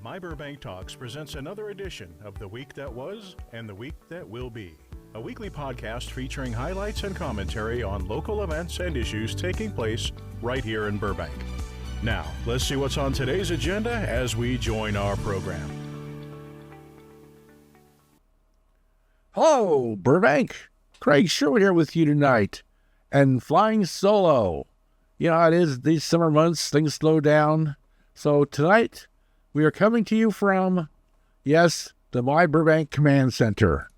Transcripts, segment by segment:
My Burbank Talks presents another edition of The Week That Was and The Week That Will Be, a weekly podcast featuring highlights and commentary on local events and issues taking place right here in Burbank. Now, let's see what's on today's agenda as we join our program. Hello, Burbank. Craig Sherwood here with you tonight, and flying solo. You know how it is, these summer months, things slow down. So tonight, we are coming to you from, yes, the My Burbank Command Center.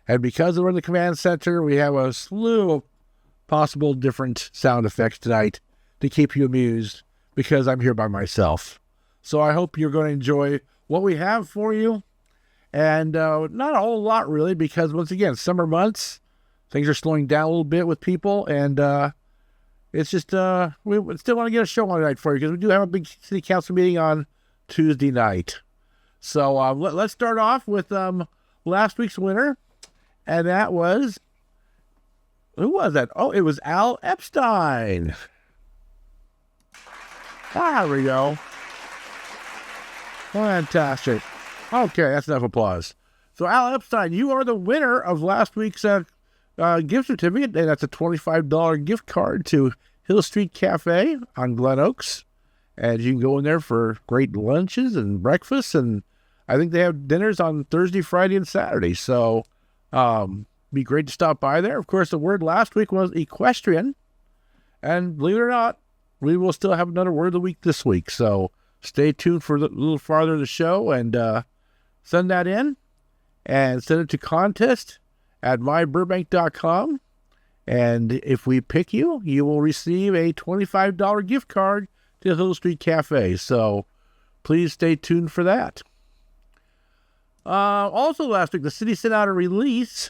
And because we're in the command center, we have a slew of possible different sound effects tonight to keep you amused, because I'm here by myself. So I hope you're going to enjoy what we have for you. And not a whole lot, really, because, once again, summer months, things are slowing down a little bit with people, and it's just, we still want to get a show on tonight for you, because we do have a big city council meeting on Tuesday night. So let's start off with last week's winner, and that was, who was that? Oh, it was Al Epstein. There we go. Fantastic. Okay, that's enough applause. So, Al Epstein, you are the winner of last week's gift certificate, and that's a $25 gift card to Hill Street Cafe on Glenoaks. And you can go in there for great lunches and breakfasts, and I think they have dinners on Thursday, Friday, and Saturday. So, be great to stop by there. Of course, the word last week was equestrian, and believe it or not, we will still have another word of the week this week. So, stay tuned for a little farther in the show, and send that in, and send it to contest@myburbank.com. And if we pick you, you will receive a $25 gift card to Hill Street Cafe. So please stay tuned for that. Also last week, the city sent out a release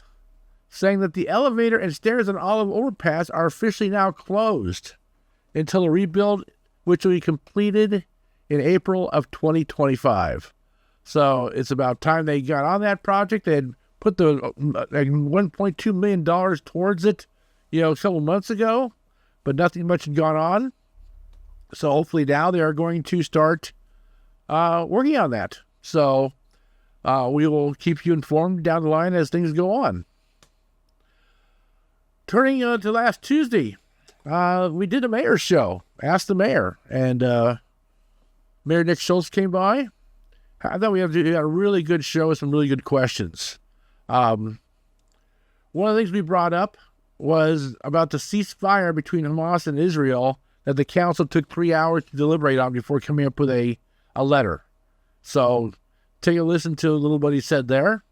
saying that the elevator and stairs on Olive Overpass are officially now closed until a rebuild, which will be completed in April of 2025. So it's about time they got on that project. They had put the $1.2 million towards it, a couple months ago, but nothing much had gone on. So hopefully now they are going to start working on that. So we will keep you informed down the line as things go on. Turning to last Tuesday, we did a mayor's show, Ask the Mayor, and Mayor Nick Schultz came by. I thought we had a really good show with some really good questions. One of the things we brought up was about the ceasefire between Hamas and Israel that the council took 3 hours to deliberate on before coming up with a letter. So take a listen to a little what he said there.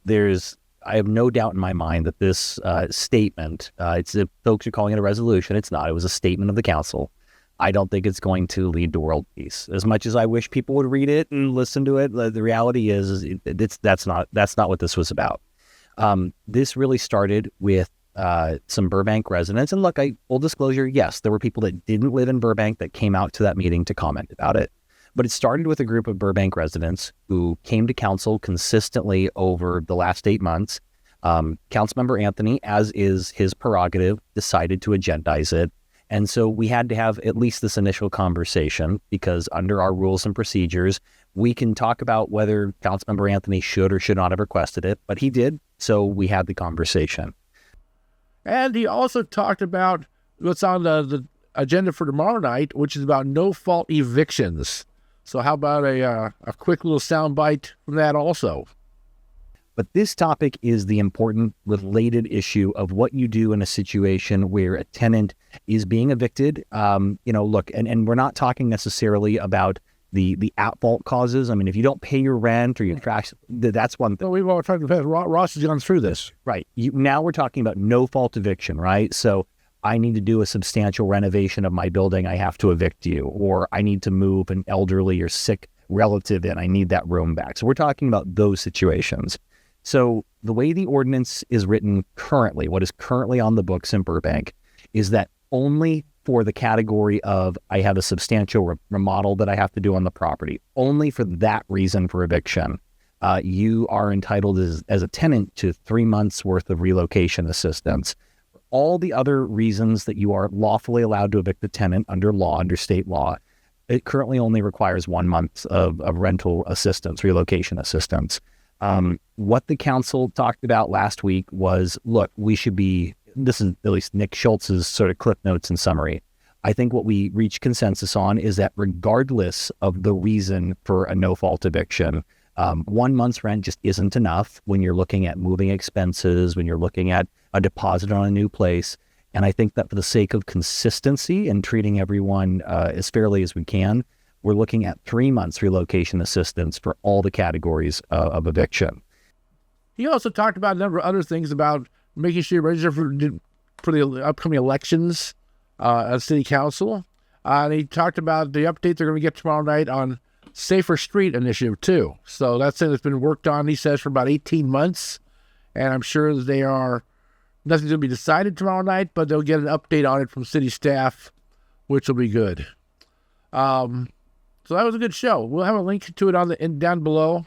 I have no doubt in my mind that this statement, folks are calling it a resolution. It's not. It was a statement of the council. I don't think it's going to lead to world peace. As much as I wish people would read it and listen to it, the reality is that's not what this was about. This really started with some Burbank residents. And look, full disclosure, yes, there were people that didn't live in Burbank that came out to that meeting to comment about it. But it started with a group of Burbank residents who came to council consistently over the last 8 months. Councilmember Anthony, as is his prerogative, decided to agendize it. And so we had to have at least this initial conversation, because under our rules and procedures, we can talk about whether Councilmember Anthony should or should not have requested it, but he did. So we had the conversation. And he also talked about what's on the agenda for tomorrow night, which is about no-fault evictions. So how about a quick little soundbite from that also? But this topic is the important related issue of what you do in a situation where a tenant is being evicted. Look, and we're not talking necessarily about the at-fault causes. I mean, if you don't pay your rent or your trash, that's one thing. Well, we've all talked about Ross has gone through this. Right. Now we're talking about no-fault eviction, right? So I need to do a substantial renovation of my building. I have to evict you. Or I need to move an elderly or sick relative in. I need that room back. So we're talking about those situations. So the way the ordinance is written currently, what is currently on the books in Burbank, is that only for the category of I have a substantial remodel that I have to do on the property, only for that reason for eviction, you are entitled as a tenant to 3 months worth of relocation assistance. All the other reasons that you are lawfully allowed to evict the tenant under law, under state law, It currently only requires 1 month of rental assistance, relocation assistance. What the council talked about last week was, look, this is at least Nick Schultz's sort of clip notes and summary. I think what we reached consensus on is that regardless of the reason for a no-fault eviction, 1 month's rent just isn't enough when you're looking at moving expenses, when you're looking at a deposit on a new place. And I think that for the sake of consistency and treating everyone as fairly as we can, we're looking at 3 months relocation assistance for all the categories of eviction. He also talked about a number of other things about making sure you register for the upcoming elections at City Council. And he talked about the update they're going to get tomorrow night on Safer Street Initiative, too. So that's it. It's been worked on, he says, for about 18 months. And I'm sure that nothing's going to be decided tomorrow night, but they'll get an update on it from city staff, which will be good. So that was a good show. We'll have a link to it down below.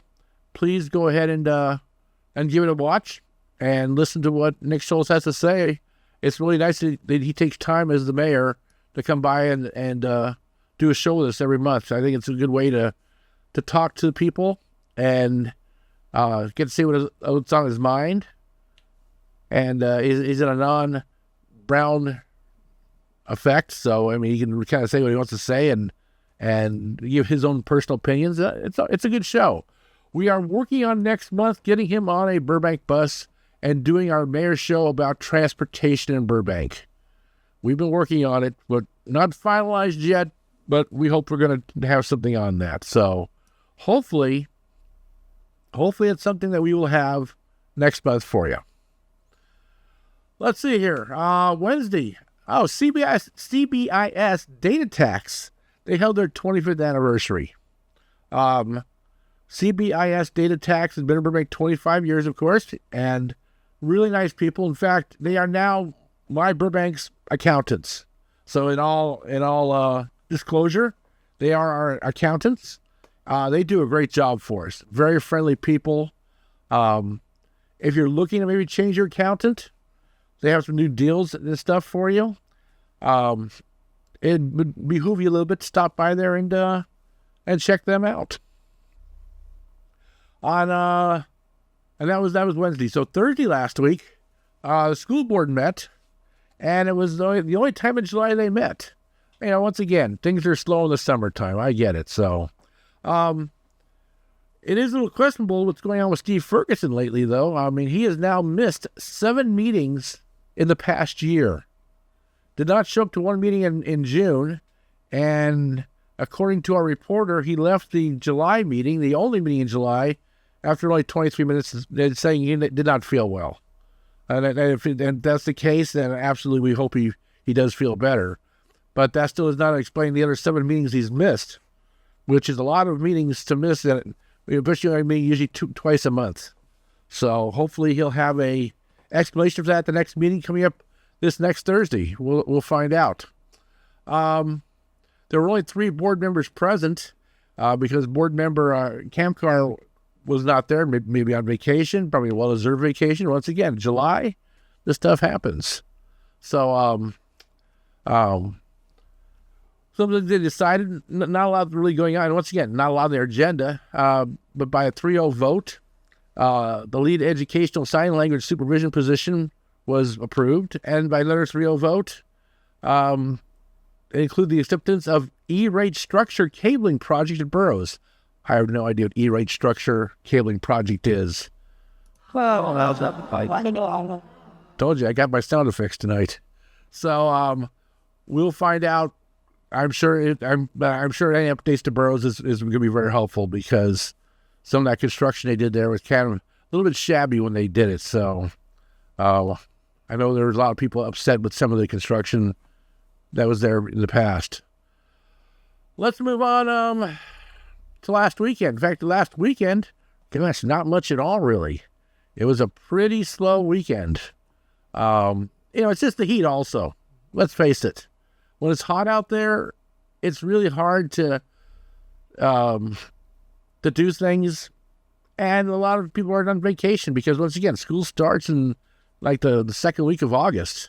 Please go ahead and give it a watch and listen to what Nick Schultz has to say. It's really nice that he takes time as the mayor to come by and do a show with us every month. I think it's a good way to talk to people and get to see what's on his mind. And he's in a non-Brown effect, so I mean, he can kind of say what he wants to say and give his own personal opinions. It's a good show. We are working on next month getting him on a Burbank bus and doing our mayor's show about transportation in Burbank. We've been working on it, but not finalized yet, but we hope we're going to have something on that. So hopefully it's something that we will have next month for you. Let's see here. Wednesday. Oh, CBIS data tax. They held their 25th anniversary. CBIS data tax has been in Burbank 25 years, of course, and really nice people. In fact, they are now My Burbank's accountants. So in all disclosure, they are our accountants. They do a great job for us. Very friendly people. If you're looking to maybe change your accountant, they have some new deals and stuff for you. It would behoove you a little bit to stop by there and check them out. And that was Wednesday. So Thursday last week, the school board met, and it was the only time in July they met. You know, once again, things are slow in the summertime. I get it. So, it is a little questionable what's going on with Steve Ferguson lately, though. I mean, he has now missed 7 meetings in the past year. Did not show up to one meeting in June, and according to our reporter, he left the July meeting, the only meeting in July, after only 23 minutes, saying he did not feel well. And if that's the case, then absolutely we hope he does feel better. But that still does not explain the other 7 meetings he's missed, which is a lot of meetings to miss, especially usually twice a month. So hopefully he'll have a explanation for that at the next meeting coming up this next Thursday. We'll find out. There were only 3 board members present because board member Kamkar was not there, maybe on vacation, probably a well-deserved vacation. Once again, July, this stuff happens. So, so they decided not a lot really going on. Once again, not a lot on their agenda, but by a 3-0 vote, the lead educational sign language supervision position was approved, and by another 3-0 vote, it included the acceptance of E-rate structure cabling project at Burroughs. I have no idea what E-rate structure cabling project is. Told you, I got my sound effects tonight. So we'll find out. I'm sure any updates to Burroughs is going to be very helpful because some of that construction they did there was kind of a little bit shabby when they did it. So I know there was a lot of people upset with some of the construction that was there in the past. Let's move on to last weekend. In fact, the last weekend, gosh, not much at all, really. It was a pretty slow weekend. It's just the heat also. Let's face it. When it's hot out there, it's really hard to do things. And a lot of people are on vacation because, once again, school starts in like the second week of August.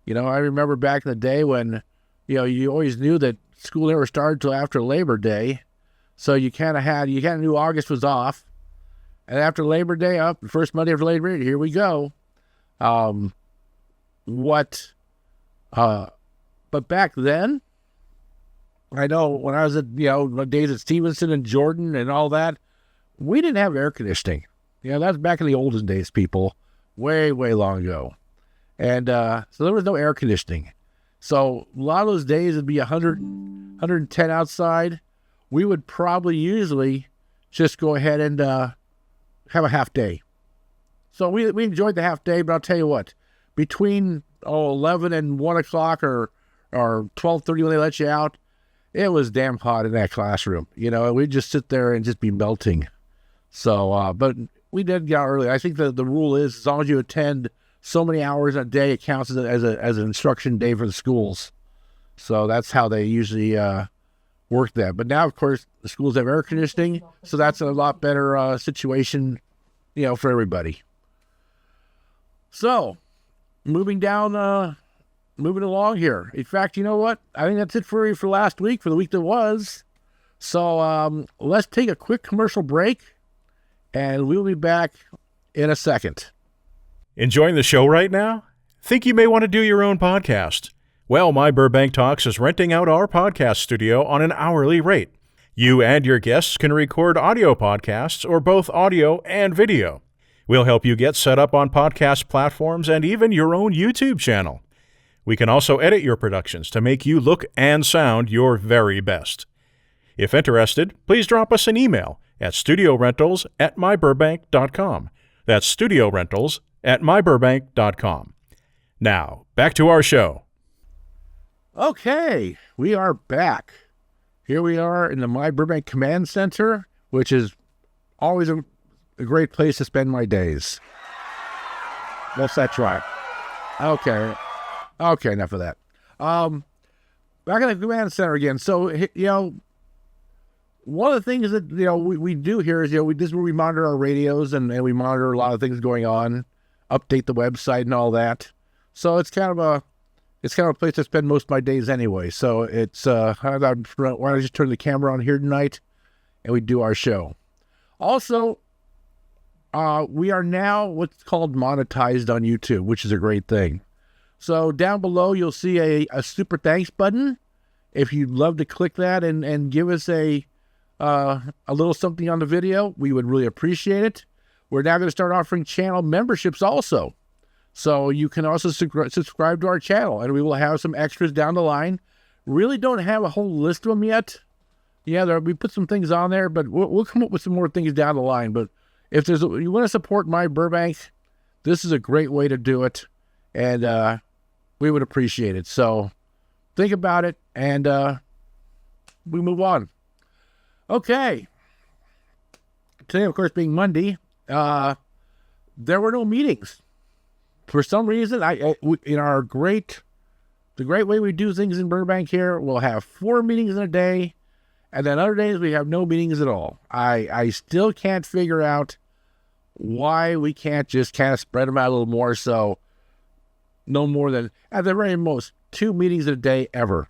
I remember back in the day when, you always knew that school never started till after Labor Day. So you kind of knew August was off. And after Labor Day, the first Monday after Labor Day, here we go. But back then, I know when I was at, my days at Stevenson and Jordan and all that, we didn't have air conditioning. That's back in the olden days, people, way, way long ago. And so there was no air conditioning. So a lot of those days it'd be 100, 110 outside. We would probably usually just go ahead and have a half day. So we enjoyed the half day, but I'll tell you what, between 11 and 1 o'clock or 12:30 when they let you out, it was damn hot in that classroom. We'd just sit there and just be melting. So, but we did get out early. I think the rule is as long as you attend so many hours a day, it counts as an instruction day for the schools. So that's how they usually work that. But now, of course, the schools have air conditioning, so that's a lot better situation, for everybody. So, moving along here. In fact, you know what? I think that's it for last week, for the week that was. So let's take a quick commercial break, and we'll be back in a second. Enjoying the show right now? Think you may want to do your own podcast? Well, My Burbank Talks is renting out our podcast studio on an hourly rate. You and your guests can record audio podcasts or both audio and video. We'll help you get set up on podcast platforms and even your own YouTube channel. We can also edit your productions to make you look and sound your very best. If interested, please drop us an email at studiorentals@myburbank.com. That's studiorentals@myburbank.com. Now, back to our show. Okay, we are back. Here we are in the My Burbank Command Center, which is always a great place to spend my days. What's that try? Okay, enough of that. Back in the Command Center again. So, one of the things that, we do here is, this is where we monitor our radios and we monitor a lot of things going on, update the website and all that. So it's kind of a place to spend most of my days anyway. So it's, why don't I just turn the camera on here tonight and we do our show. Also, we are now what's called monetized on YouTube, which is a great thing. So down below, you'll see a super thanks button. If you'd love to click that and give us a little something on the video, we would really appreciate it. We're now going to start offering channel memberships also. So you can also subscribe to our channel, and we will have some extras down the line. Really don't have a whole list of them yet. Yeah, we put some things on there, but we'll come up with some more things down the line. But if you want to support My Burbank, this is a great way to do it, and we would appreciate it. So think about it, and we move on. Okay. Today, of course, being Monday, there were no meetings. For some reason, the great way we do things in Burbank here, we'll have 4 meetings in a day, and then other days we have no meetings at all. I still can't figure out why we can't just kind of spread them out a little more, so no more than, at the very most, 2 meetings a day ever.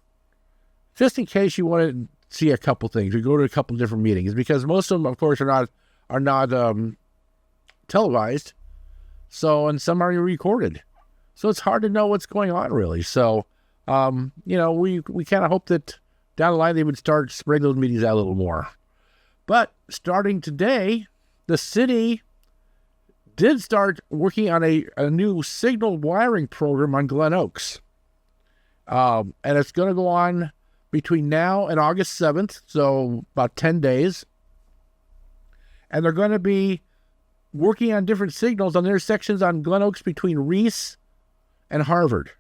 Just in case you want to see a couple things, we go to a couple different meetings, because most of them, of course, are not televised. So, and some are recorded. So it's hard to know what's going on, really. So, we kind of hope that down the line they would start spreading those meetings out a little more. But starting today, the city did start working on a new signal wiring program on Glenoaks. And it's going to go on between now and August 7th, so about 10 days. And they're going to be working on different signals on intersections on Glenoaks between Reese and Harvard.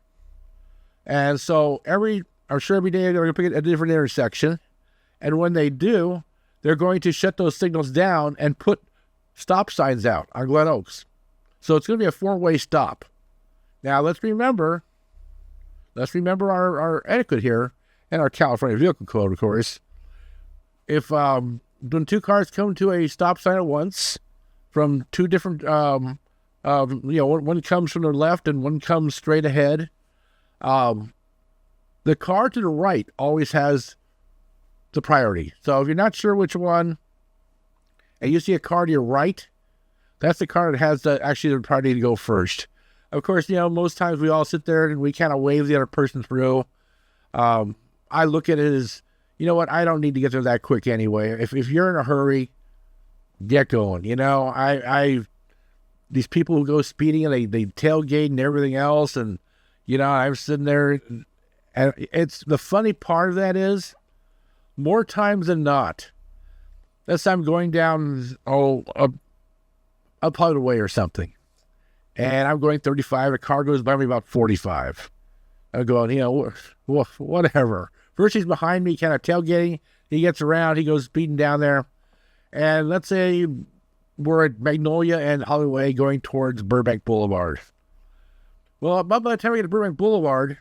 And so I'm sure every day they're going to pick a different intersection. And when they do, they're going to shut those signals down and put stop signs out on Glenoaks. So it's going to be a 4-way stop. Now, let's remember our etiquette here and our California Vehicle Code, of course. If when 2 cars come to a stop sign at once, from 2 different, one comes from the left and one comes straight ahead. The car to the right always has the priority. So if you're not sure which one, and you see a car to your right, that's the car that has the priority to go first. Of course, most times we all sit there and we kind of wave the other person through. I look at it as, you know what, I don't need to get there that quick anyway. If you're in a hurry, get going. These people who go speeding and they tailgate and everything else, and I'm sitting there, and it's the funny part of that is, more times than not, let's say I'm going down a public way or something, and I'm going 35, a car goes by me about 45. I'm going, whatever. First he's behind me, kind of tailgating. He gets around, he goes speeding down there, and let's say we're at Magnolia and Hollywood going towards Burbank Boulevard. Well, by the time we get to Burbank Boulevard,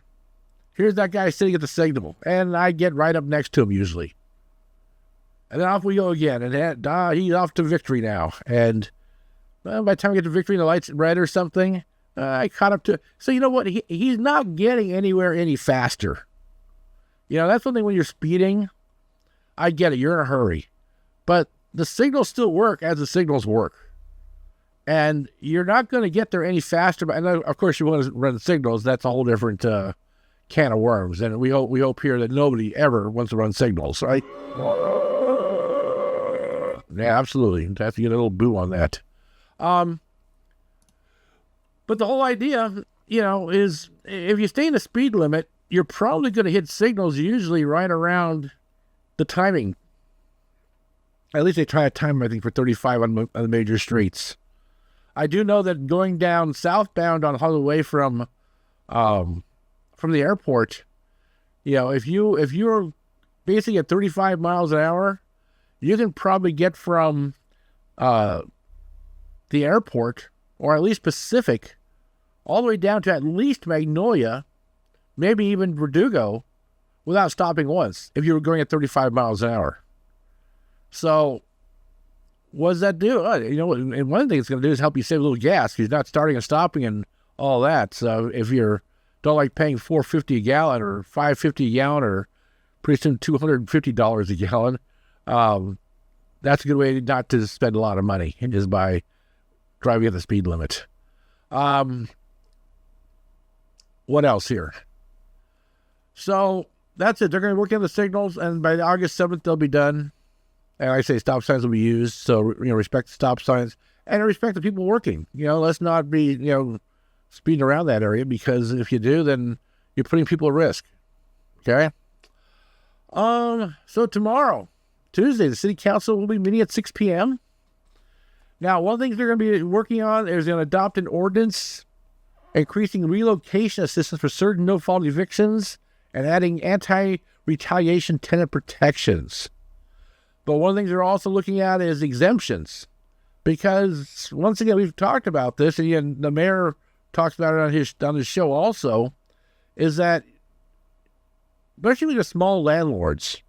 here's that guy sitting at the signal, and I get right up next to him usually. And then off we go again, and he's off to Victory now. And by the time we get to Victory and the light's red or something, I caught up to... So you know what? He's not getting anywhere any faster. That's one thing when you're speeding. I get it. You're in a hurry. But the signals still work as the signals work. And you're not going to get there any faster. And of course, you want to run signals. That's a whole different can of worms. And we hope here that nobody ever wants to run signals, right? Yeah, absolutely. You have to get a little boo on that. But the whole idea, is if you stay in the speed limit, you're probably going to hit signals usually right around the timing. At least they try a time, I think, for 35 on the major streets. I do know that going down southbound on Hollywood from the airport, if you're basically at 35 miles an hour, you can probably get from the airport, or at least Pacific, all the way down to at least Magnolia, maybe even Verdugo, without stopping once, if you were going at 35 miles an hour. So, what does that do? And one thing it's going to do is help you save a little gas. You're not starting and stopping and all that. So, if you don't like paying $4.50 a gallon or $5.50 a gallon or pretty soon $250 a gallon, that's a good way not to spend a lot of money, is by driving at the speed limit. What else here? So that's it. They're going to work on the signals, and by August 7th, they'll be done. And I say stop signs will be used. So, respect the stop signs and respect the people working. Let's not be, speeding around that area, because if you do, then you're putting people at risk. Okay. So tomorrow, Tuesday, the city council will be meeting at 6 p.m. Now, one thing they're going to be working on is going to adopt an ordinance increasing relocation assistance for certain no-fault evictions and adding anti-retaliation tenant protections. But one of the things they're also looking at is exemptions, because once again, we've talked about this, and the mayor talks about it on his show also, is that especially the small landlords,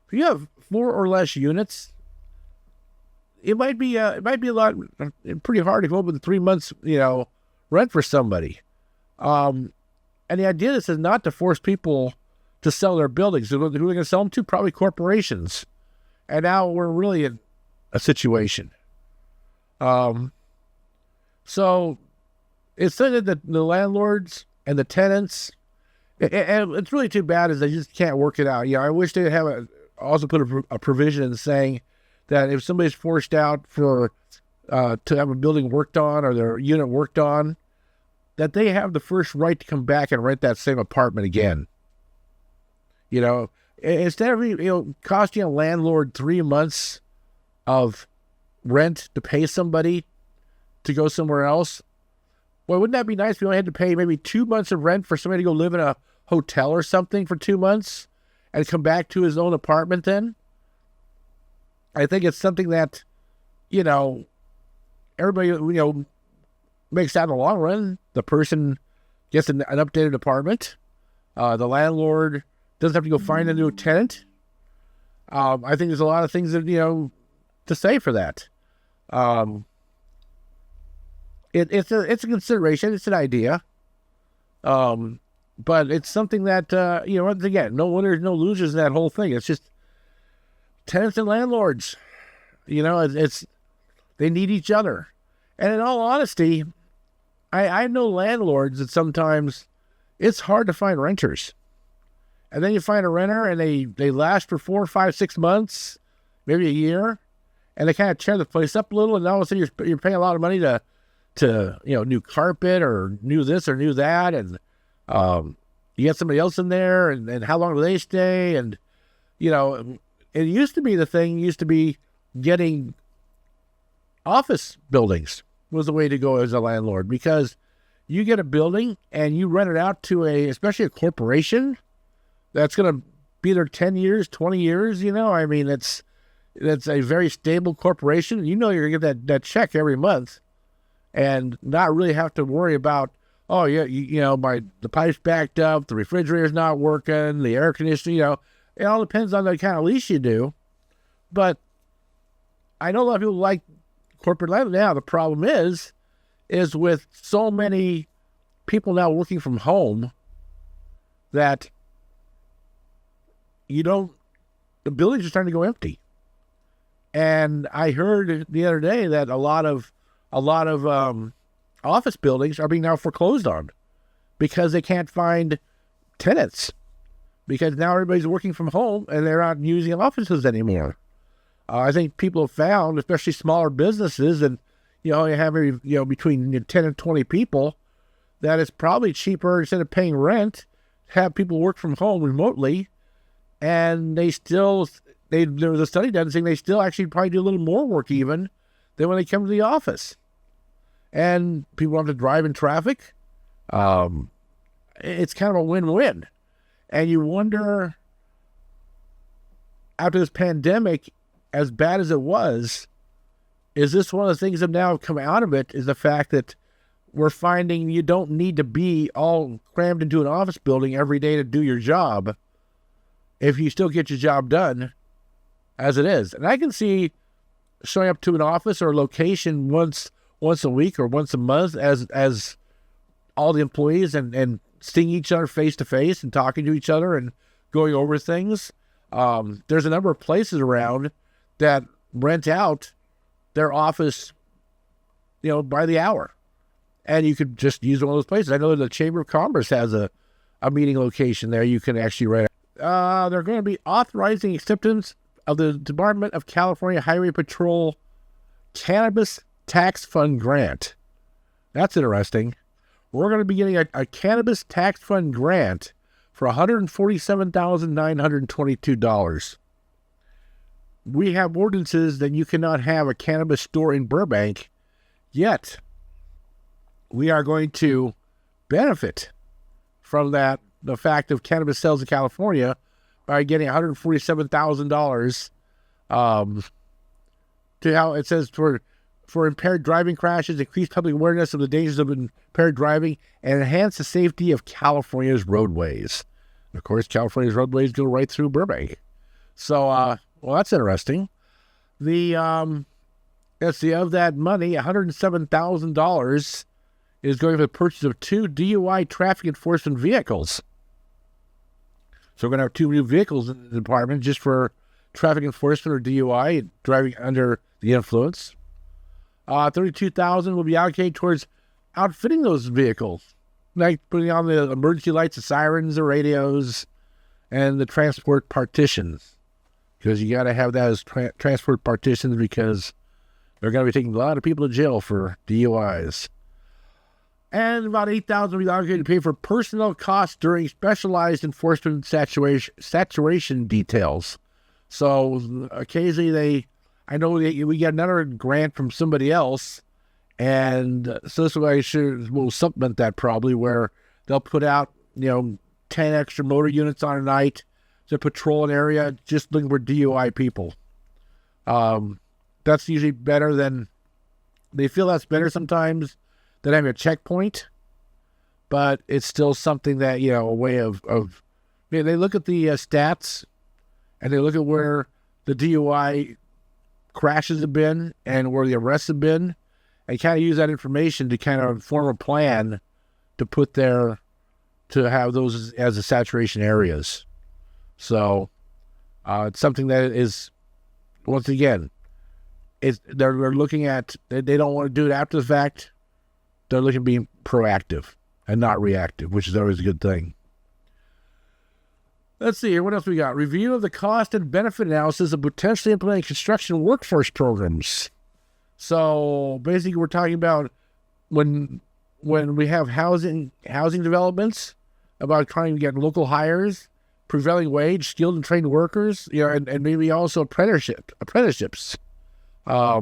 if you have 4 or less units, it might be a lot pretty hard to go up with 3 months, rent for somebody. And the idea is not to force people to sell their buildings. Who are they going to sell them to? Probably corporations. And now we're really in a situation. So it's something that the landlords and the tenants, and it's really too bad is they just can't work it out. I wish they'd have also put a provision saying that if somebody's forced out to have a building worked on or their unit worked on, that they have the first right to come back and rent that same apartment again. Instead of costing a landlord 3 months of rent to pay somebody to go somewhere else. Well, wouldn't that be nice if we only had to pay maybe 2 months of rent for somebody to go live in a hotel or something for 2 months and come back to his own apartment then? I think it's something that, everybody, makes out in the long run. The person gets an updated apartment. The landlord doesn't have to go find a new tenant. I think there's a lot of things that, to say for that. It's a consideration. It's an idea. But it's something that, once again, no winners, no losers in that whole thing. It's just, tenants and landlords. It's they need each other. And in all honesty, I know landlords that sometimes it's hard to find renters. And then you find a renter and they last for 4, 5, 6 months, maybe a year, and they kind of tear the place up a little, and all of a sudden you're paying a lot of money to new carpet or new this or new that, and you get somebody else in there, and how long do they stay? And it used to be getting office buildings was the way to go as a landlord, because you get a building and you rent it out to especially a corporation that's going to be there 10 years, 20 years. It's a very stable corporation. You're going to get that check every month and not really have to worry about, oh yeah, the pipe's backed up, the refrigerator's not working, the air conditioning. It all depends on the kind of lease you do. But I know a lot of people like corporate land now. The problem is with so many people now working from home that the buildings are starting to go empty. And I heard the other day that a lot of office buildings are being now foreclosed on because they can't find tenants, because now everybody's working from home and they're not using offices anymore. I think people have found, especially smaller businesses, and you have between 10 and 20 people, that it's probably cheaper, instead of paying rent, have people work from home remotely, and there was a study done saying they still actually probably do a little more work even than when they come to the office. And people don't have to drive in traffic. It's kind of a win-win. And you wonder, after this pandemic, as bad as it was, is this one of the things that now come out of it, is the fact that we're finding you don't need to be all crammed into an office building every day to do your job if you still get your job done as it is. And I can see showing up to an office or a location once a week or once a month as all the employees and seeing each other face to face and talking to each other and going over things. There's a number of places around that rent out their office, by the hour. And you could just use one of those places. I know the Chamber of Commerce has a meeting location there you can actually rent. They're going to be authorizing acceptance of the Department of California Highway Patrol Cannabis Tax Fund grant. That's interesting. We're going to be getting a Cannabis Tax Fund grant for $147,922. We have ordinances that you cannot have a cannabis store in Burbank, yet we are going to benefit from the fact of cannabis sales in California by getting $147,000 to how it says for impaired driving crashes, increase public awareness of the dangers of impaired driving, and enhance the safety of California's roadways. And of course, California's roadways go right through Burbank. So, well, that's interesting. Let's see, of that money, $107,000 is going for the purchase of 2 DUI traffic enforcement vehicles. So we're going to have 2 new vehicles in the department just for traffic enforcement or DUI, driving under the influence. $32,000 will be allocated towards outfitting those vehicles, like putting on the emergency lights, the sirens, the radios, and the transport partitions. Because you got to have that as transport partitions, because they're going to be taking a lot of people to jail for DUIs. And about $8,000 will be allocated to pay for personnel costs during specialized enforcement saturation details. So occasionally I know we get another grant from somebody else, and so this way we'll supplement that probably, where they'll put out 10 extra motor units on a night to patrol an area just looking for DUI people. That's usually better than, they feel that's better sometimes than having a checkpoint, but it's still something that, a way of they look at the stats, and they look at where the DUI crashes have been and where the arrests have been, and kind of use that information to kind of form a plan to put there, to have those as the saturation areas. So it's something that is once again, they're looking at, they don't want to do it after the fact. They're looking to be proactive and not reactive, which is always a good thing. Let's see here. What else we got? Review of the cost and benefit analysis of potentially implementing construction workforce programs. So basically, we're talking about when we have housing developments, about trying to get local hires, prevailing wage, skilled and trained workers, and maybe also apprenticeships. I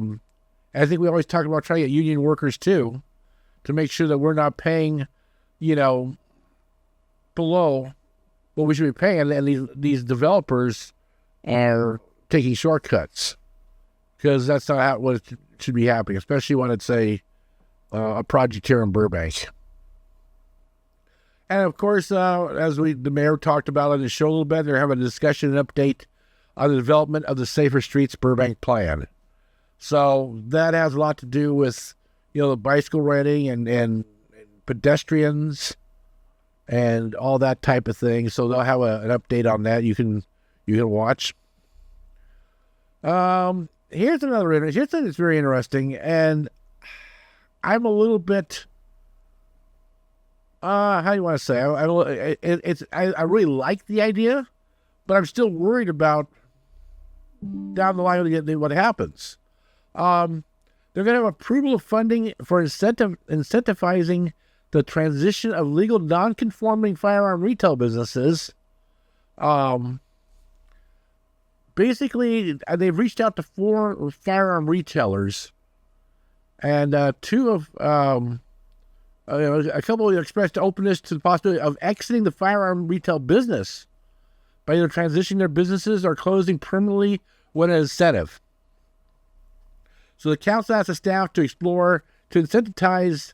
think we always talk about trying to get union workers too, to make sure that we're not paying, below what we should be paying, and these developers are taking shortcuts, because that's not what it should be happening, especially when it's a project here in Burbank. And of course, as the mayor talked about on his show a little bit, they're having a discussion and update on the development of the Safer Streets Burbank plan. So that has a lot to do with, the bicycle renting and pedestrians and all that type of thing. So they'll have an update on that. You can watch. Here's another. Here's something that's very interesting, and I'm a little bit. How do you want to say? I really like the idea, but I'm still worried about down the line what happens. They're going to have approval of funding for incentivizing the transition of legal non-conforming firearm retail businesses. Basically, they've reached out to 4 firearm retailers, and a couple have expressed openness to the possibility of exiting the firearm retail business by either transitioning their businesses or closing permanently with an incentive. So the council asked the staff to explore, to incentivize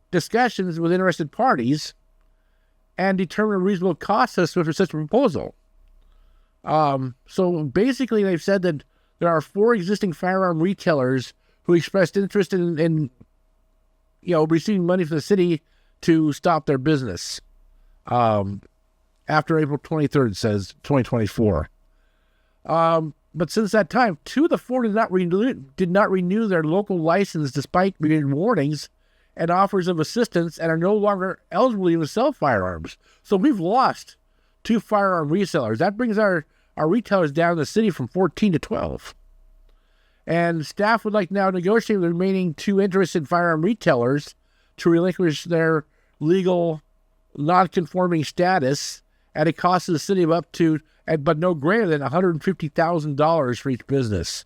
discussions with interested parties and determine a reasonable cost estimate for such a proposal. So basically, they've said that there are 4 existing firearm retailers who expressed interest in receiving money from the city to stop their business after April 23rd, it says 2024. But since that time, 2 of the 4 did not renew their local license despite repeated warnings and offers of assistance, and are no longer eligible to sell firearms. So we've lost 2 firearm resellers. That brings our retailers down in the city from 14 to 12. And staff would like now to negotiate with the remaining 2 interested firearm retailers to relinquish their legal non-conforming status at a cost to the city of up to, but no greater than $150,000 for each business.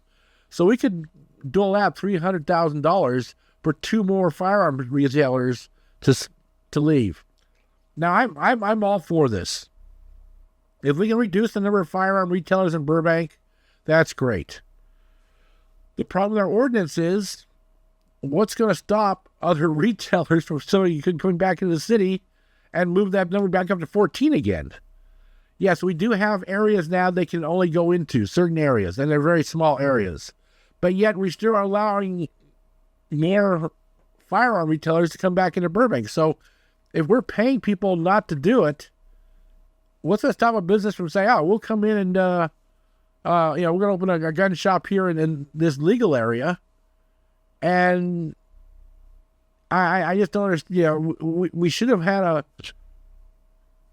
So we could dole out $300,000 for 2 more firearm retailers to leave. Now I'm all for this. If we can reduce the number of firearm retailers in Burbank, that's great. The problem with our ordinance is, what's going to stop other retailers from coming back into the city and move that number back up to 14 again? Yes, we do have areas now they can only go into, certain areas, and they're very small areas. But yet we still are allowing more firearm retailers to come back into Burbank. So if we're paying people not to do it, what's to stop a business from saying, we'll come in and, we're going to open a gun shop here in this legal area. And I just don't understand. We should have had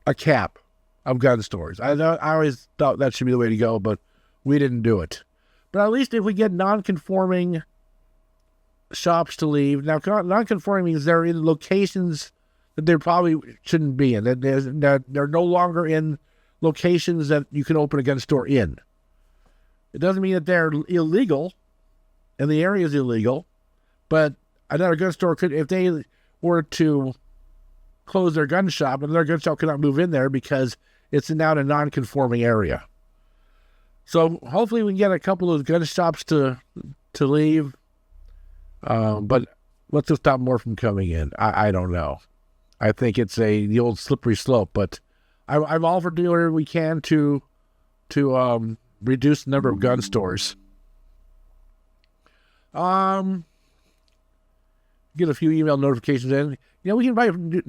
a cap of gun stores. I always thought that should be the way to go, but we didn't do it. But at least if we get non-conforming shops to leave. Now, non-conforming means they're in locations that they probably shouldn't be in. They're no longer in locations that you can open a gun store in. It doesn't mean that they're illegal, and the area is illegal, but another gun store could, if they were to close their gun shop, another gun shop could not move in there because it's now in a non-conforming area. So hopefully we can get a couple of those gun shops to leave. But what's to stop more from coming in? I don't know. I think it's the old slippery slope, but I'm all for doing whatever we can to reduce the number of gun stores. Get a few email notifications in. We can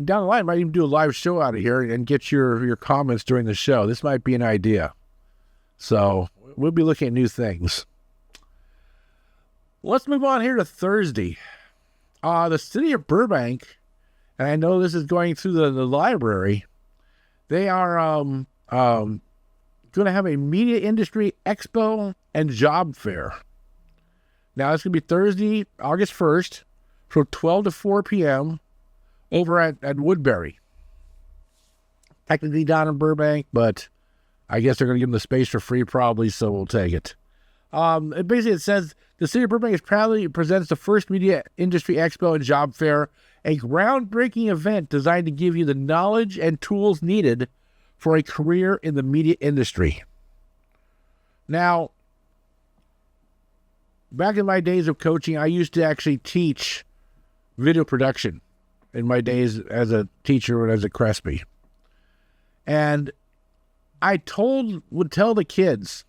down the line, might even do a live show out of here and get your comments during the show. This might be an idea. So we'll be looking at new things. Let's move on here to Thursday. The city of Burbank, and I know this is going through the library, they are going to have a media industry expo and job fair. Now, it's going to be Thursday, August 1st, from 12 to 4 p.m. over at Woodbury. Technically down in Burbank, but I guess they're going to give them the space for free probably, so we'll take it. It says, the city of Burbank proudly presents the first media industry expo and job fair, a groundbreaking event designed to give you the knowledge and tools needed for a career in the media industry. Now, back in my days of coaching, I used to actually teach video production in my days as a teacher and as a Crespi. And I would tell the kids,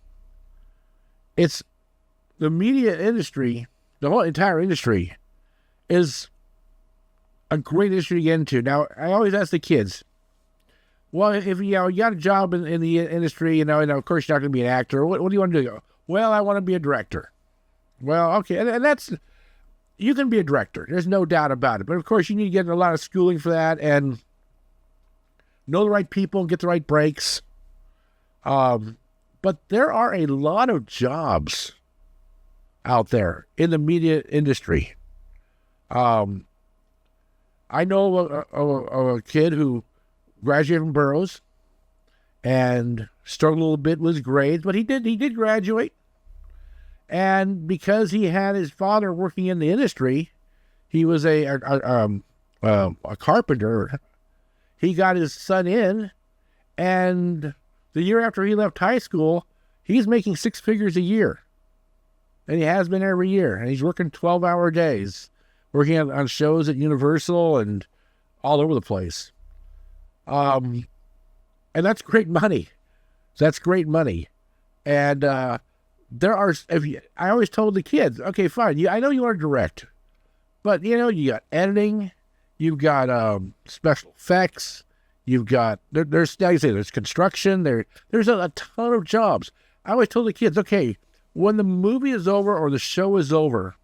it's the media industry, the whole entire industry is a great industry to get into. Now, I always ask the kids, well, if you got a job in the industry, and of course you're not going to be an actor, what do you want to do? Well, I want to be a director. Well, okay, and that's, you can be a director. There's no doubt about it. But of course, you need to get a lot of schooling for that and know the right people and get the right breaks. But there are a lot of jobs out there in the media industry. I know of a kid who graduated from Burroughs and struggled a little bit with his grades, but he did graduate. And because he had his father working in the industry, he was a carpenter. He got his son in, and the year after he left high school, he's making 6 figures a year. And he has been every year. And he's working 12-hour days, working on shows at Universal and all over the place. And that's great money. That's great money. And there are, I always told the kids, okay, fine, I know you want to direct, but you got editing, you've got special effects, you've got, there's construction, there's a ton of jobs. I always told the kids, okay, when the movie is over or the show is over,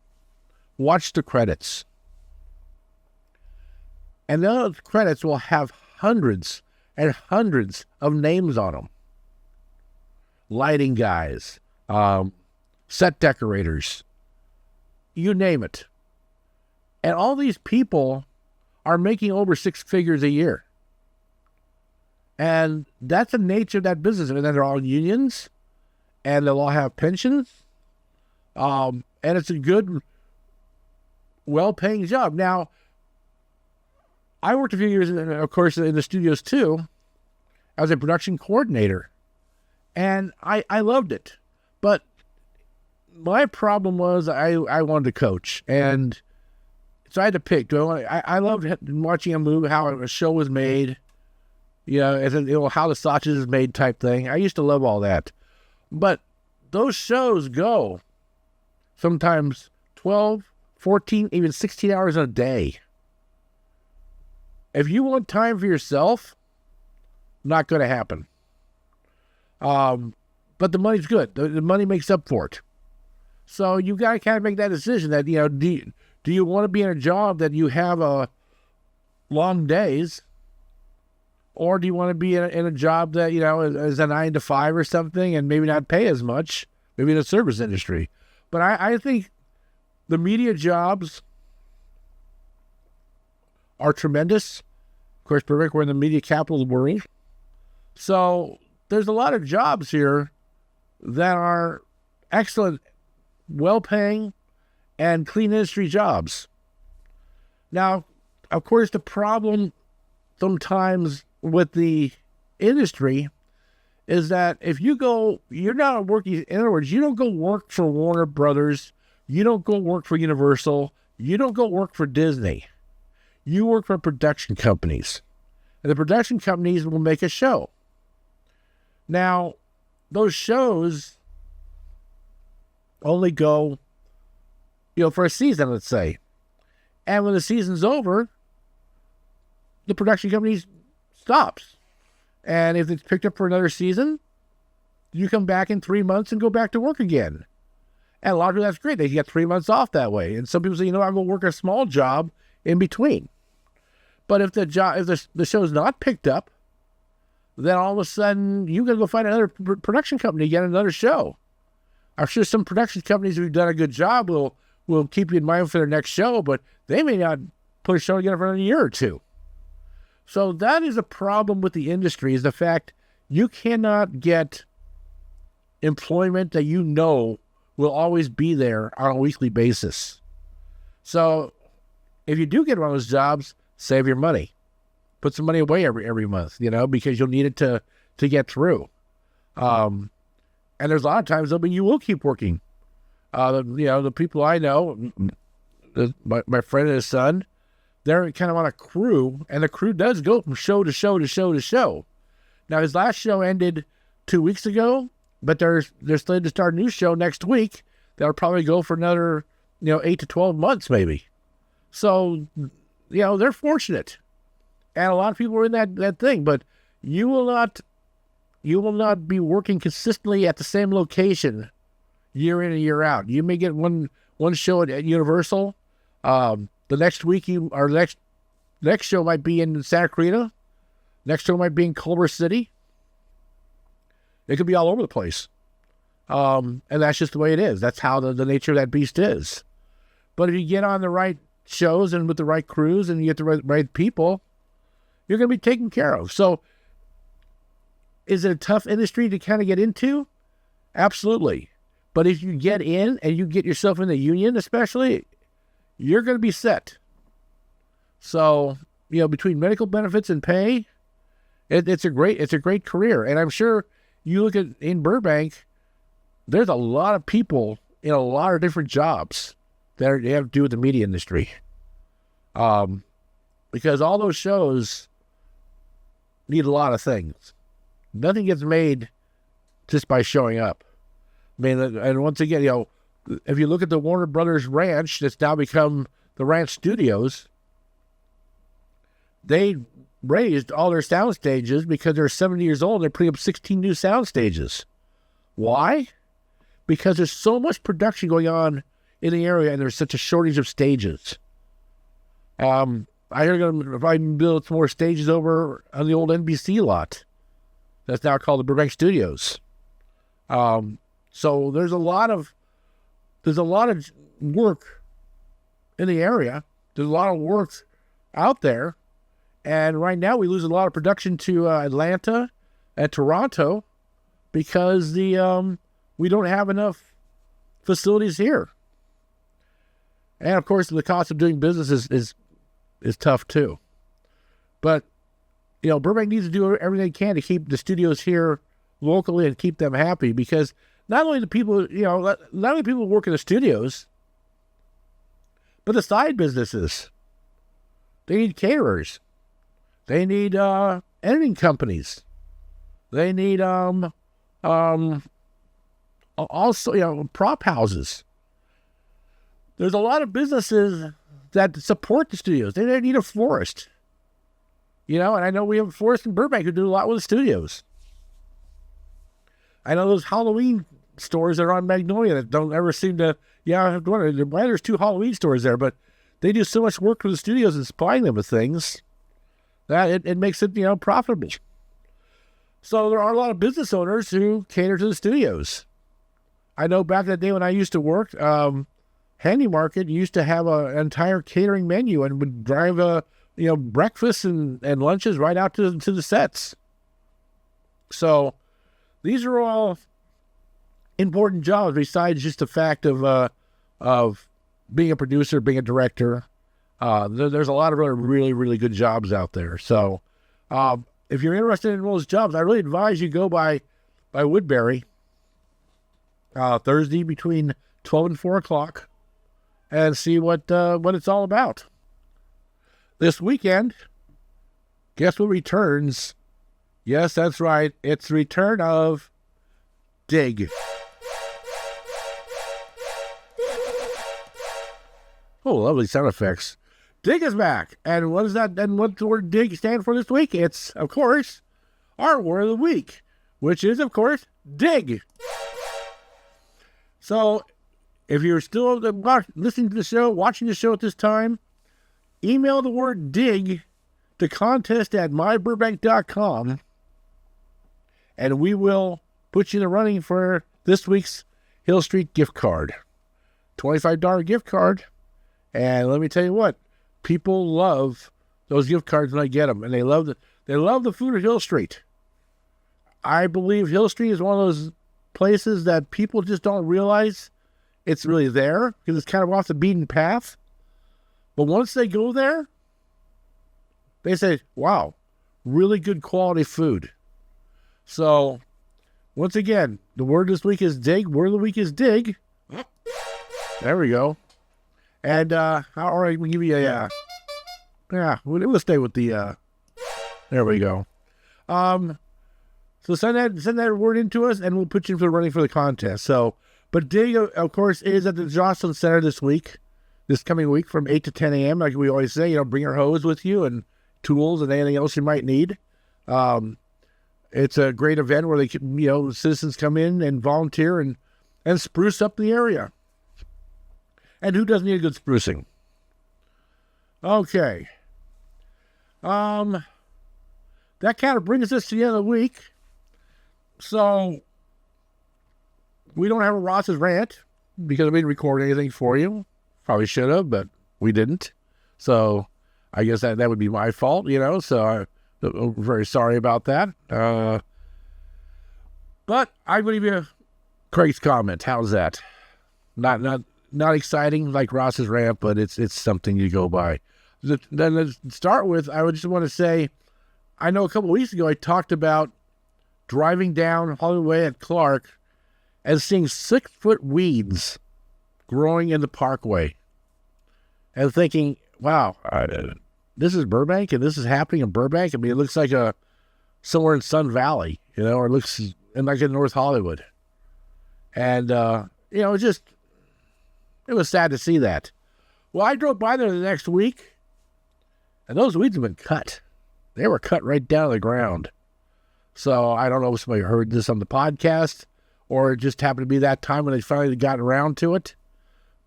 watch the credits. And those credits will have hundreds and hundreds of names on them. Lighting guys, set decorators, you name it. And all these people are making over 6 figures a year. And that's the nature of that business. And then they're all unions, and they'll all have pensions. And it's a good, well-paying job. Now, I worked a few years, of course, in the studios too, as a production coordinator. And I loved it. But my problem was I wanted to coach. And so I had to pick. I loved watching a movie, how a show was made, how the sausage is made type thing. I used to love all that. But those shows go sometimes 12, 14, even 16 hours a day. If you want time for yourself, not going to happen. But the money's good. The money makes up for it. So you got to kind of make that decision that, do you want to be in a job that you have long days, or do you want to be in a job that, is a 9 to 5 or something and maybe not pay as much, maybe in the service industry? But I think the media jobs are tremendous. Of course, Burbank, we're in the media capital of the world. So there's a lot of jobs here that are excellent, well-paying, and clean industry jobs. Now, of course, the problem sometimes with the industry is that if you're not working, in other words, you don't go work for Warner Brothers, you don't go work for Universal, you don't go work for Disney. You work for production companies. And the production companies will make a show. Now, those shows only go, for a season, let's say. And when the season's over, the production company stops. And if it's picked up for another season, you come back in 3 months and go back to work again. And a lot of people, that's great. They get 3 months off that way. And some people say, I'm going to work a small job in between. But if the show's not picked up, then all of a sudden you got to go find another production company to get another show. I'm sure some production companies who've done a good job will keep you in mind for their next show, but they may not put a show together for another year or two. So that is a problem with the industry, is the fact you cannot get employment that will always be there on a weekly basis. So if you do get one of those jobs, save your money. Put some money away every month, because you'll need it to get through. And there's a lot of times, you will keep working. The people I know, my friend and his son, they're kind of on a crew, and the crew does go from show to show to show to show. Now, his last show ended 2 weeks ago, but they're slated to start a new show next week. That'll probably go for another, 8 to 12 months maybe. So, they're fortunate. And a lot of people are in that thing, but you will not be working consistently at the same location year in and year out. You may get one show at Universal. The next week, next show might be in Santa Clarita. Next show might be in Culver City. It could be all over the place. And that's just the way it is. That's how the nature of that beast is. But if you get on the right shows and with the right crews and you get the right people, you're going to be taken care of. So is it a tough industry to kind of get into? Absolutely. But if you get in and you get yourself in the union especially, you're going to be set. So, between medical benefits and pay, it's a great career. And I'm sure you look at in Burbank, there's a lot of people in a lot of different jobs that have to do with the media industry. Because all those shows need a lot of things. Nothing gets made just by showing up. And once again, if you look at the Warner Brothers Ranch that's now become the Ranch Studios, they raised all their sound stages because they're 70 years old. They're putting up 16 new sound stages. Why? Because there's so much production going on in the area and there's such a shortage of stages. I hear they're going to probably build some more stages over on the old NBC lot. That's now called the Burbank Studios. So there's a lot of work in the area. There's a lot of work out there. And right now we lose a lot of production to Atlanta and Toronto because we don't have enough facilities here. And of course the cost of doing business is tough too. But Burbank needs to do everything they can to keep the studios here locally and keep them happy, because not only the people, not only people who work in the studios, but the side businesses. They need caterers. They need editing companies. They need also prop houses. There's a lot of businesses that support the studios. They need a florist. And I know we have a florist in Burbank who do a lot with the studios. I know those Halloween stores that are on Magnolia that don't ever seem to, I have to wonder why there's 2 Halloween stores there, but they do so much work for the studios and supplying them with things that it makes it, profitable. So there are a lot of business owners who cater to the studios. I know back in the day when I used to work, Handy Market used to have an entire catering menu and would drive breakfasts and lunches right out to the sets. So these are all important jobs besides just the fact of being a producer, being a director. There's a lot of other really, really good jobs out there. So if you're interested in those jobs, I really advise you go by Woodbury Thursday between 12 and 4 o'clock and see what it's all about. This weekend, guess what returns? Yes, that's right. It's the return of Dig. Oh, lovely sound effects. Dig is back. And what is that? And what's the word dig stand for this week? It's, of course, our word of the week, which is, of course, dig. So if you're still listening to the show, watching the show at this time, email the word dig to contest@myburbank.com, and we will put you in the running for this week's Hill Street gift card. $25 gift card. And let me tell you what, people love those gift cards when I get them, and they love the food at Hill Street. I believe Hill Street is one of those places that people just don't realize it's really there because it's kind of off the beaten path. But once they go there, they say, wow, really good quality food. So, once again, the word this week is dig. Word of the week is dig. There we go. And, all right, we'll give you a, we'll stay with the, there we go. So send that word into us, and we'll put you in for the running for the contest. So, but dig, of course, is at the Jocelyn Center this coming week from 8 to 10 a.m. Like we always say, bring your hose with you and tools and anything else you might need. It's a great event where they can, citizens come in and volunteer and spruce up the area. And who doesn't need a good sprucing? Okay. That kind of brings us to the end of the week. So, we don't have a Ross's rant because we didn't record anything for you. Probably should have, but we didn't. So, I guess that would be my fault, so I'm very sorry about that. But I'm going to give you Craig's comment. How's that? Not exciting like Ross's rant, but it's something you go by. Then to start with, I would just want to say, I know a couple of weeks ago I talked about driving down Hollywood Way at Clark and seeing 6-foot weeds growing in the parkway. And thinking, wow, this is Burbank and this is happening in Burbank. I mean, it looks like somewhere in Sun Valley, or it looks like in North Hollywood. And, it was sad to see that. Well, I drove by there the next week, and those weeds have been cut. They were cut right down to the ground. So I don't know if somebody heard this on the podcast, or it just happened to be that time when they finally got around to it.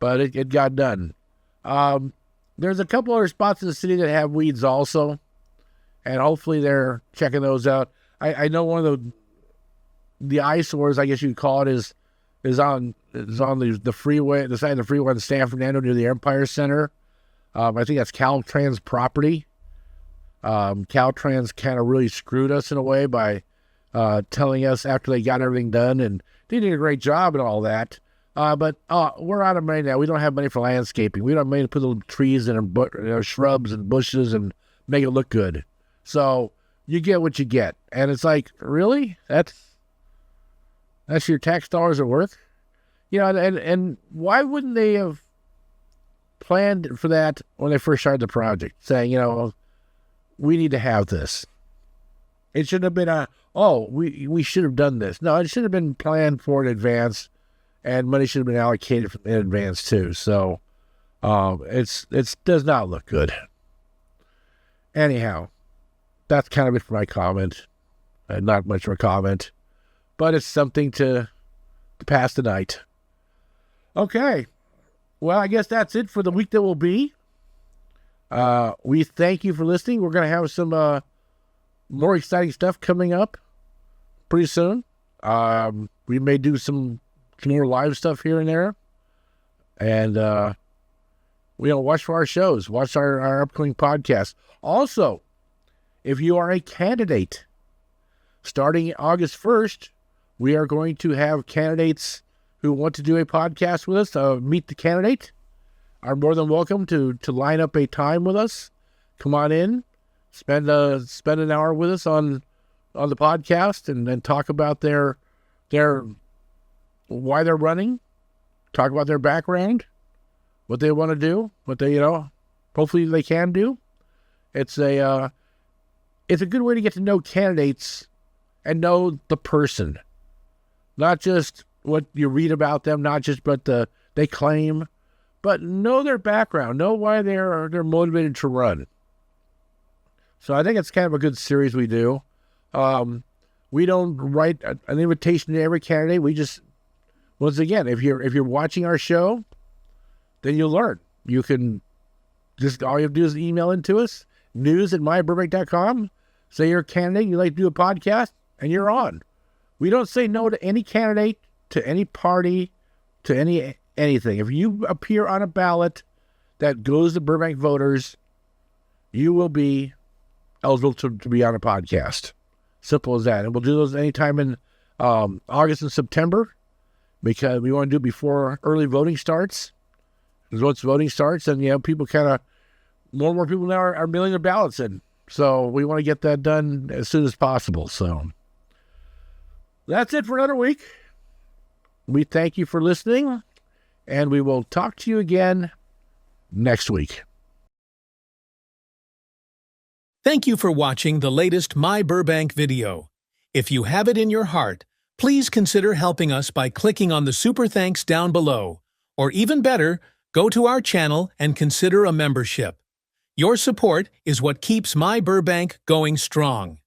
But it got done. There's a couple other spots in the city that have weeds also, and hopefully they're checking those out. I know one of the eyesores, I guess you could call it, is on the freeway, the side of the freeway in San Fernando near the Empire Center. I think that's Caltrans property. Caltrans kind of really screwed us in a way by telling us after they got everything done, and they did a great job and all that. But we're out of money now. We don't have money for landscaping. We don't have money to put little trees and shrubs and bushes and make it look good. So you get what you get. And it's like, really? That's your tax dollars are worth? And why wouldn't they have planned for that when they first started the project? Saying, we need to have this. It shouldn't have been we should have done this. No, it should have been planned for in advance, and money should have been allocated in advance too. So, it does not look good. Anyhow, that's kind of it for my comment. Not much of a comment, but it's something to pass the night. Okay. Well, I guess that's it for the week that will be. We thank you for listening. We're going to have some more exciting stuff coming up pretty soon. We may do some more live stuff here and there. And, watch for our shows. Watch our upcoming podcast. Also, if you are a candidate, starting August 1st, we are going to have candidates who want to do a podcast with us, meet the candidate, are more than welcome to line up a time with us. Come on in, spend an hour with us on the podcast, and then talk about their why they're running, talk about their background, what they want to do, what they hopefully they can do. It's a good way to get to know candidates and know the person, not just what you read about them, not just what they claim, but know their background, know why they're motivated to run. So I think it's kind of a good series we do. We don't write an invitation to every candidate. We just, once again, if you're watching our show, then you'll learn. You can just, all you have to do is email into us, news@myburbank.com, say you're a candidate, you'd like to do a podcast, and you're on. We don't say no to any candidate, to any party, to anything. If you appear on a ballot that goes to Burbank voters, you will be eligible to be on a podcast. Simple as that. And we'll do those anytime in August and September, because we want to do it before early voting starts. Because once voting starts, then people kind of, more and more people now are mailing their ballots in. So we want to get that done as soon as possible. So that's it for another week. We thank you for listening, and we will talk to you again next week. Thank you for watching the latest My Burbank video. If you have it in your heart, please consider helping us by clicking on the super thanks down below. Or even better, go to our channel and consider a membership. Your support is what keeps My Burbank going strong.